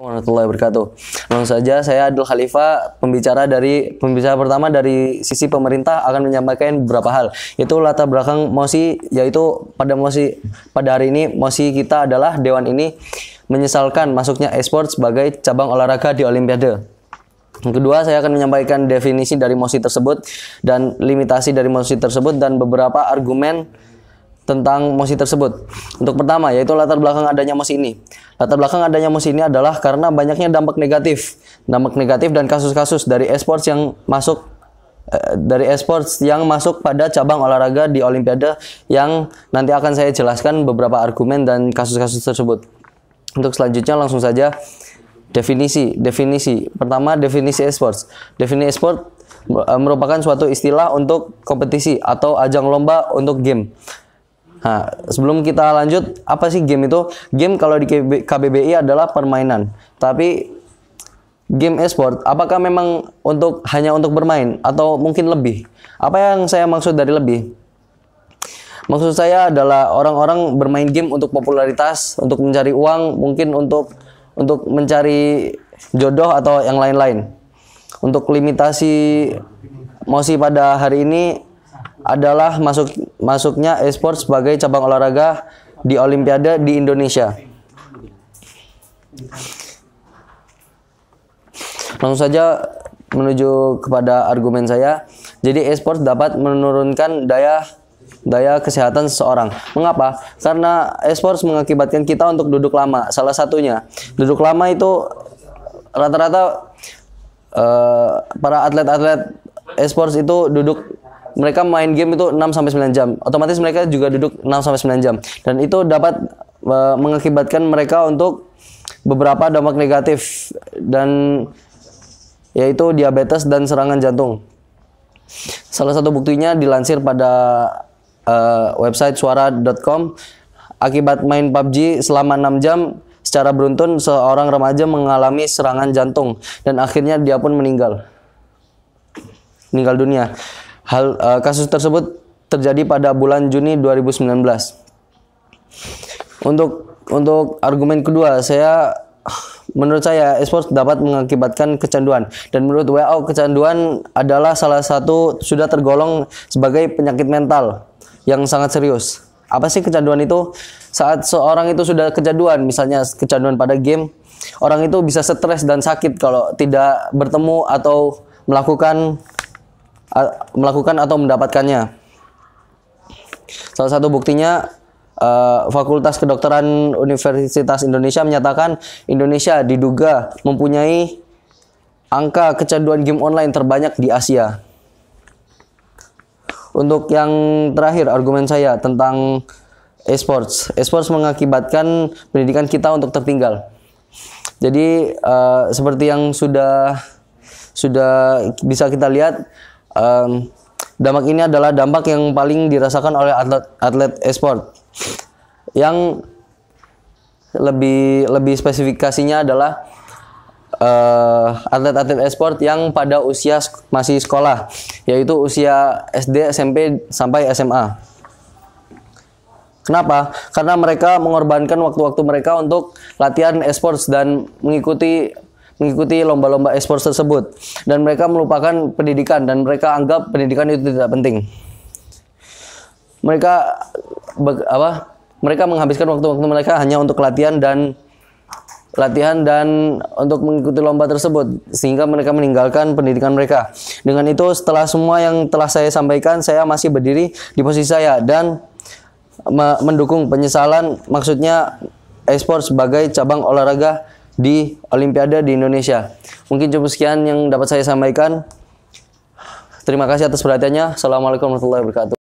Warahmatullahi wabarakatuh. Langsung saja, saya Abdul Khalifah, pembicara pertama dari sisi pemerintah akan menyampaikan beberapa hal. Itu latar belakang mosi, yaitu pada hari ini mosi kita adalah Dewan ini menyesalkan masuknya e-sport sebagai cabang olahraga di Olimpiade. Yang kedua, saya akan menyampaikan definisi dari mosi tersebut dan limitasi dari mosi tersebut dan beberapa argumen tentang mosi tersebut. Untuk pertama, yaitu latar belakang adanya mosi ini. Latar belakang adanya mosi ini adalah karena banyaknya dampak negatif dan kasus-kasus dari esports yang masuk pada cabang olahraga di Olimpiade, yang nanti akan saya jelaskan beberapa argumen dan kasus-kasus tersebut. Untuk selanjutnya langsung saja definisi. Pertama, definisi esports. Definisi esports merupakan suatu istilah untuk kompetisi atau ajang lomba untuk game. Nah, sebelum kita lanjut, apa sih game itu? Game kalau di KBBI adalah permainan. Tapi game e-sport, apakah memang hanya untuk bermain atau mungkin lebih? Apa yang saya maksud dari lebih? Maksud saya adalah orang-orang bermain game untuk popularitas, untuk mencari uang, mungkin untuk mencari jodoh atau yang lain-lain. Untuk limitasi mosi pada hari ini adalah masuknya e-sport sebagai cabang olahraga di Olimpiade di Indonesia. Langsung saja menuju kepada argumen saya. Jadi e-sport dapat menurunkan daya kesehatan seseorang. Mengapa? Karena e-sport mengakibatkan kita untuk duduk lama. Salah satunya, duduk lama itu rata-rata para atlet-atlet e-sport itu mereka main game itu 6-9 jam. Otomatis mereka juga duduk 6-9 jam. Dan itu dapat mengakibatkan mereka untuk beberapa dampak negatif, dan yaitu diabetes dan serangan jantung. Salah satu buktinya dilansir pada website suara.com. Akibat main PUBG selama 6 jam secara beruntun, seorang remaja mengalami serangan jantung dan akhirnya dia pun meninggal dunia. Kasus tersebut terjadi pada bulan Juni 2019. Untuk argumen kedua, menurut saya e-sport dapat mengakibatkan kecanduan, dan menurut WHO kecanduan adalah salah satu sudah tergolong sebagai penyakit mental yang sangat serius. Apa sih kecanduan itu? Saat seorang itu sudah kecanduan, misalnya kecanduan pada game, orang itu bisa stres dan sakit kalau tidak bertemu atau melakukan atau mendapatkannya. Salah satu buktinya, Fakultas Kedokteran Universitas Indonesia menyatakan Indonesia diduga mempunyai angka kecanduan game online terbanyak di Asia. Untuk yang terakhir, argumen saya tentang esports mengakibatkan pendidikan kita untuk tertinggal. Jadi seperti yang sudah bisa kita lihat, dampak ini adalah dampak yang paling dirasakan oleh atlet e-sport. Yang lebih spesifikasinya adalah atlet-atlet e-sport yang pada usia masih sekolah, yaitu usia SD, SMP sampai SMA. Kenapa? Karena mereka mengorbankan waktu-waktu mereka untuk latihan e-sports dan mengikuti lomba-lomba e-sports tersebut, dan mereka melupakan pendidikan, dan mereka anggap pendidikan itu tidak penting. Mereka menghabiskan waktu-waktu mereka hanya untuk latihan dan untuk mengikuti lomba tersebut, sehingga mereka meninggalkan pendidikan mereka. Dengan itu, setelah semua yang telah saya sampaikan, saya masih berdiri di posisi saya dan mendukung penyesalan maksudnya e-sport sebagai cabang olahraga di Olimpiade di Indonesia. Mungkin cukup sekian yang dapat saya sampaikan. Terima kasih atas perhatiannya. Assalamualaikum warahmatullahi wabarakatuh.